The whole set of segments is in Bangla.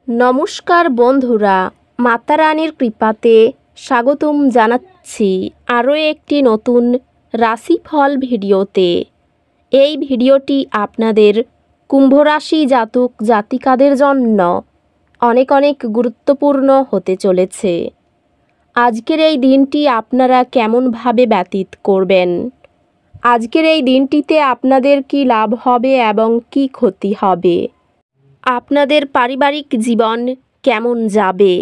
নমস্কার বন্ধুরা, মাতা রানীর কৃপাতে স্বাগতম জানাচ্ছি আরও একটি নতুন রাশিফল ভিডিওতে। এই ভিডিওটি আপনাদের কুম্ভ রাশি জাতক জাতিকাদের জন্য অনেক অনেক গুরুত্বপূর্ণ হতে চলেছে। আজকের এই দিনটি আপনারা কেমনভাবে ব্যতীত করবেন, আজকের এই দিনটিতে আপনাদের কি লাভ হবে এবং কি ক্ষতি হবে, আপনাদের পারিবারিক জীবন কেমন যাবে,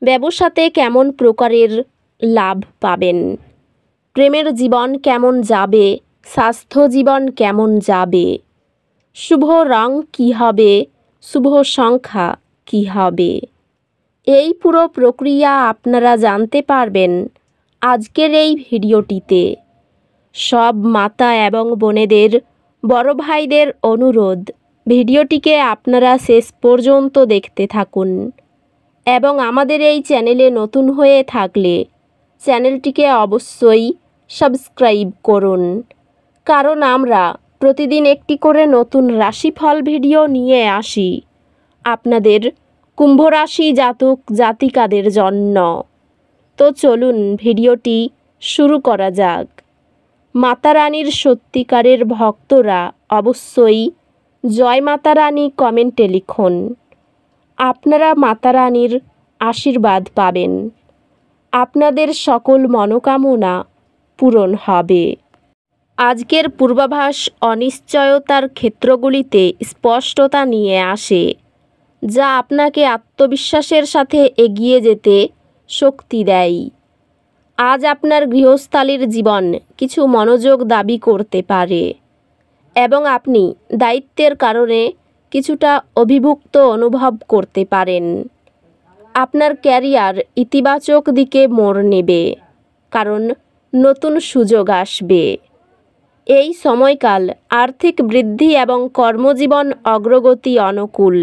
ব্যবসাতে কেমন প্রকারের লাভ পাবেন, প্রেমের জীবন কেমন যাবে, স্বাস্থ্য জীবন কেমন যাবে, শুভ রং কী হবে, শুভ সংখ্যা কী হবে, এই পুরো প্রক্রিয়া আপনারা জানতে পারবেন আজকের এই ভিডিওটিতে। সব মাতা এবং বোনেদের, বড় ভাইদের অনুরোধ, ভিডিওটিকে আপনারা শেষ পর্যন্ত দেখতে থাকুন এবং আমাদের এই চ্যানেলে নতুন হয়ে থাকলে চ্যানেলটিকে অবশ্যই সাবস্ক্রাইব করুন, কারণ আমরা প্রতিদিন একটি করে নতুন রাশিফল ভিডিও নিয়ে আসি আপনাদের কুম্ভ রাশি জাতক জাতিকাদের জন্য। তো চলুন ভিডিওটি শুরু করা যাক। মাতা রানীর সত্যিকারের ভক্তরা অবশ্যই জয় মাতা রানী কমেন্টে লিখুন। আপনারা মাতা রানীর আশীর্বাদ পাবেন, আপনাদের সকল মনোকামনা পূরণ হবে। আজকের পূর্বাভাস অনিশ্চয়তার ক্ষেত্রগুলিতে স্পষ্টতা নিয়ে আসে, যা আপনাকে আত্মবিশ্বাসের সাথে এগিয়ে যেতে শক্তি দেয়। আজ আপনার গৃহস্থালির জীবন কিছু মনোযোগ দাবি করতে পারে এবং আপনি দায়িত্বের কারণে কিছুটা অভিভুক্ত অনুভব করতে পারেন। আপনার ক্যারিয়ার ইতিবাচক দিকে মোড় নেবে, কারণ নতুন সুযোগ আসবে। এই সময়কাল আর্থিক বৃদ্ধি এবং কর্মজীবন অগ্রগতি অনুকূল।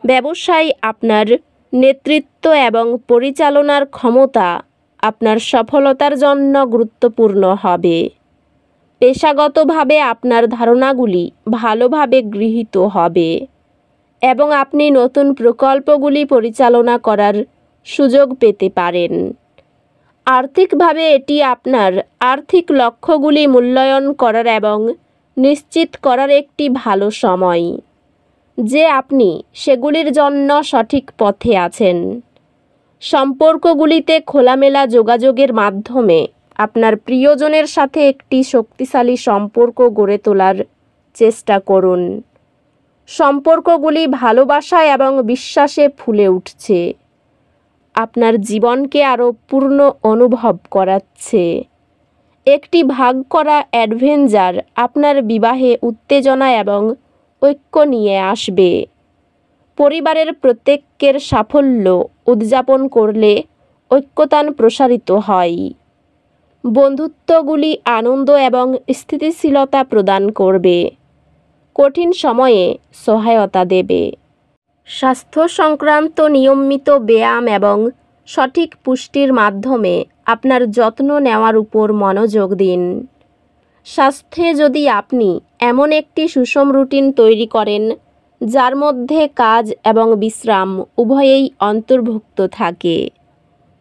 ব্যবসায় আপনার নেতৃত্ব এবং পরিচালনার ক্ষমতা আপনার সফলতার জন্য গুরুত্বপূর্ণ হবে। পেশাগতভাবে আপনার ধারণাগুলি ভালোভাবে গৃহীত হবে এবং আপনি নতুন প্রকল্পগুলি পরিচালনা করার সুযোগ পেতে পারেন। আর্থিকভাবে এটি আপনার আর্থিক লক্ষ্যগুলি মূল্যায়ন করার এবং নিশ্চিত করার একটি ভালো সময় যে আপনি সেগুলির জন্য সঠিক পথে আছেন। সম্পর্কগুলিতে খোলামেলা যোগাযোগের মাধ্যমে আপনার প্রিয়জনের সাথে একটি শক্তিশালী সম্পর্ক গড়ে তোলার চেষ্টা করুন। সম্পর্কগুলি ভালোবাসা এবং বিশ্বাসে ফুলে উঠছে, আপনার জীবনকে আরও পূর্ণ অনুভব করাচ্ছে। একটি ভাগ করা অ্যাডভেঞ্চার আপনার বিবাহে উত্তেজনা এবং ঐক্য নিয়ে আসবে। পরিবারের প্রত্যেকের সাফল্য উদযাপন করলে ঐক্যতান প্রসারিত হয়। বন্ধুত্বগুলি আনন্দ এবং স্থিতিশীলতা প্রদান করবে, কঠিন সময়ে সহায়তা দেবে। স্বাস্থ্য সংক্রান্ত নিয়মিত ব্যায়াম এবং সঠিক পুষ্টির মাধ্যমে আপনার যত্ন নেওয়ার উপর মনোযোগ দিন। স্বাস্থ্যে যদি আপনি এমন একটি সুষম রুটিন তৈরি করেন যার মধ্যে কাজ এবং বিশ্রাম উভয়েই অন্তর্ভুক্ত থাকে,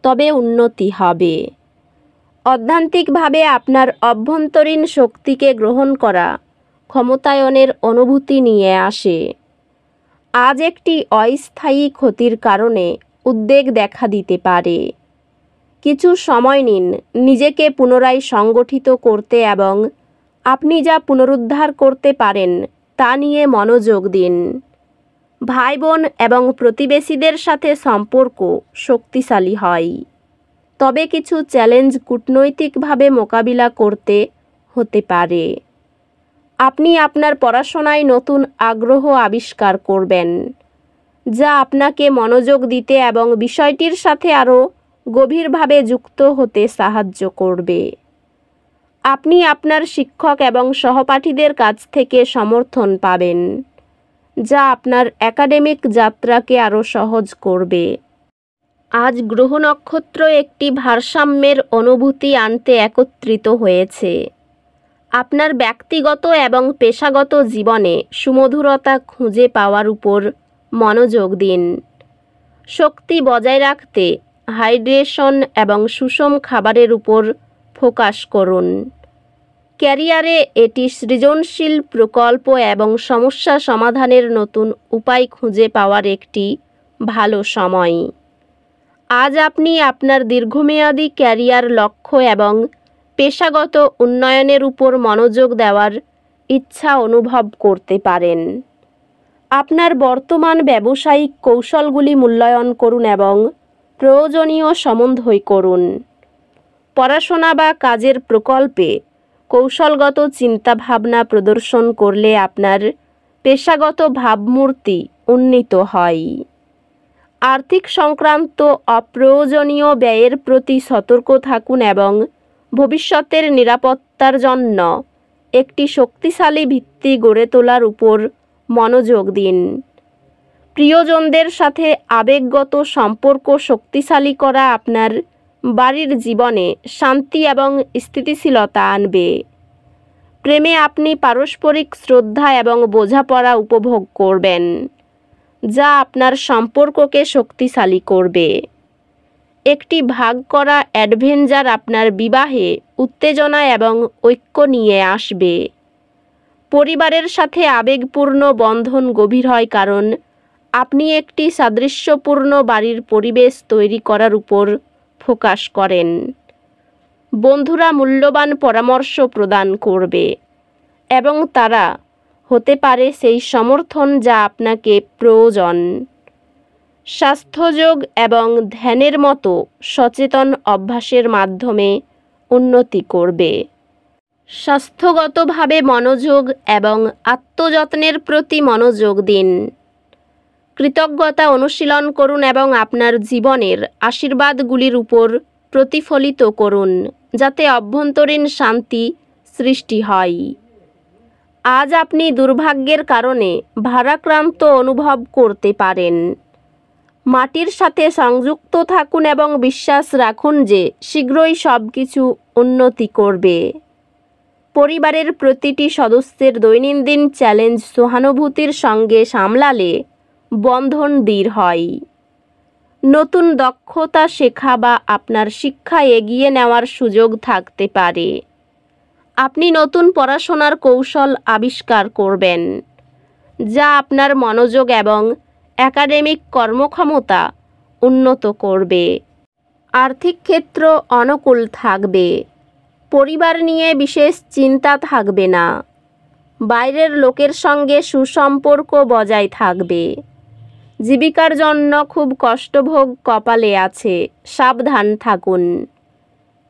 তবে উন্নতি হবে। অধ্যাত্মিকভাবে আপনার অভ্যন্তরীণ শক্তিকে গ্রহণ করা ক্ষমতায়নের অনুভূতি নিয়ে আসে। আজ একটি অস্থায়ী ক্ষতির কারণে উদ্বেগ দেখা দিতে পারে। কিছু সময় নিন নিজেকে পুনরায় সংগঠিত করতে এবং আপনি যা পুনরুদ্ধার করতে পারেন তা নিয়ে মনোযোগ দিন। ভাই বোন এবং প্রতিবেশীদের সাথে সম্পর্ক শক্তিশালী হয়, তবে কিছু চ্যালেঞ্জ কূটনৈতিকভাবে মোকাবিলা করতে হতে পারে। আপনি আপনার পড়াশোনায় নতুন আগ্রহ আবিষ্কার করবেন, যা আপনাকে মনোযোগ দিতে এবং বিষয়টির সাথে আরও গভীরভাবে যুক্ত হতে সাহায্য করবে। আপনি আপনার শিক্ষক এবং সহপাঠীদের কাছ থেকে সমর্থন পাবেন, যা আপনার একাডেমিক যাত্রাকে আরও সহজ করবে। আজ গ্রহ নক্ষত্র একটি ভারসাম্যের অনুভূতি আনতে একত্রিত হয়েছে। আপনার ব্যক্তিগত এবং পেশাগত জীবনে সুমধুরতা খুঁজে পাওয়ার উপর মনোযোগ দিন। শক্তি বজায় রাখতে হাইড্রেশন এবং সুষম খাবারের উপর ফোকাস করুন। ক্যারিয়ারে এটি সৃজনশীল প্রকল্প এবং সমস্যা সমাধানের নতুন উপায় খুঁজে পাওয়ার একটি ভালো সময়। আজ আপনি আপনার দীর্ঘমেয়াদী ক্যারিয়ার লক্ষ্য এবং পেশাগত উন্নয়নের উপর মনোযোগ দেওয়ার ইচ্ছা অনুভব করতে পারেন। আপনার বর্তমান ব্যবসায়িক কৌশলগুলি মূল্যায়ন করুন এবং প্রয়োজনীয় সমন্বয় করুন। পড়াশোনা বা কাজের প্রকল্পে কৌশলগত চিন্তাভাবনা প্রদর্শন করলে আপনার পেশাগত ভাবমূর্তি উন্নীত হয়। আর্থিক সংক্রান্ত অপ্রয়োজনীয় ব্যয়ের প্রতি সতর্ক থাকুন এবং ভবিষ্যতের নিরাপত্তার জন্য একটি শক্তিশালী ভিত্তি গড়ে তোলার উপর মনোযোগ দিন। প্রিয়জনদের সাথে আবেগগত সম্পর্ক শক্তিশালী করা আপনার বাড়ির জীবনে শান্তি এবং স্থিতিশীলতা আনবে। প্রেমে আপনি পারস্পরিক শ্রদ্ধা এবং বোঝাপড়া উপভোগ করবেন, যা আপনার সম্পর্ককে শক্তিশালী করবে। একটি ভাগ করা অ্যাডভেঞ্চার আপনার বিবাহে উত্তেজনা এবং ঐক্য নিয়ে আসবে। পরিবারের সাথে আবেগপূর্ণ বন্ধন গভীর হয় কারণ আপনি একটি সাদৃশ্যপূর্ণ বাড়ির পরিবেশ তৈরি করার উপর ফোকাস করেন। বন্ধুরা মূল্যবান পরামর্শ প্রদান করবে এবং তারা হতে পারে সেই সমর্থন যা আপনাকে প্রয়োজন। স্বাস্থ্যযোগ এবং ধ্যানের মতো সচেতন অভ্যাসের মাধ্যমে উন্নতি করবে। স্বাস্থ্যগতভাবে মনোযোগ এবং আত্মযত্নের প্রতি মনোযোগ দিন। কৃতজ্ঞতা অনুশীলন করুন এবং আপনার জীবনের আশীর্বাদগুলির উপর প্রতিফলিত করুন, যাতে অভ্যন্তরীণ শান্তি সৃষ্টি হয়। আজ আপনি দুর্ভাগ্যের কারণে ভারাক্রান্ত অনুভব করতে পারেন। মাটির সাথে সংযুক্ত থাকুন এবং বিশ্বাস রাখুন যে শীঘ্রই সব কিছু উন্নতি করবে। পরিবারের প্রতিটি সদস্যের দৈনন্দিন চ্যালেঞ্জ সহানুভূতির সঙ্গে সামলালে বন্ধন দৃঢ় হয়। নতুন দক্ষতা শেখা বা আপনার শিক্ষা এগিয়ে নেওয়ার সুযোগ থাকতে পারে। আপনি নতুন পড়াশোনার কৌশল আবিষ্কার করবেন, যা আপনার মনোযোগ এবং একাডেমিক কর্মক্ষমতা উন্নত করবে। আর্থিক ক্ষেত্র অনুকূল থাকবে। পরিবার নিয়ে বিশেষ চিন্তা থাকবে না। বাইরের লোকের সঙ্গে সুসম্পর্ক বজায় থাকবে। জীবিকার জন্য খুব কষ্টভোগ কপালে আছে, সাবধান থাকুন।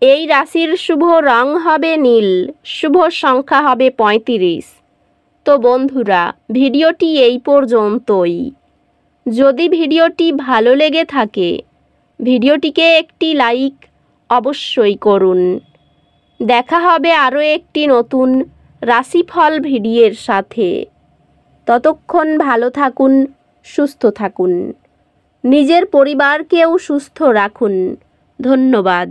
এই রাশির শুভ রং হবে নীল, শুভ সংখ্যা হবে 35। তো বন্ধুরা, ভিডিওটি এই পর্যন্তই। যদি ভিডিওটি ভালো লেগে থাকে, ভিডিওটিকে একটি লাইক অবশ্যই করুন। দেখা হবে আরও একটি নতুন রাশিফল ভিডিওর সাথে। ততক্ষণ ভালো থাকুন, সুস্থ থাকুন, নিজের পরিবারকেও সুস্থ রাখুন। ধন্যবাদ।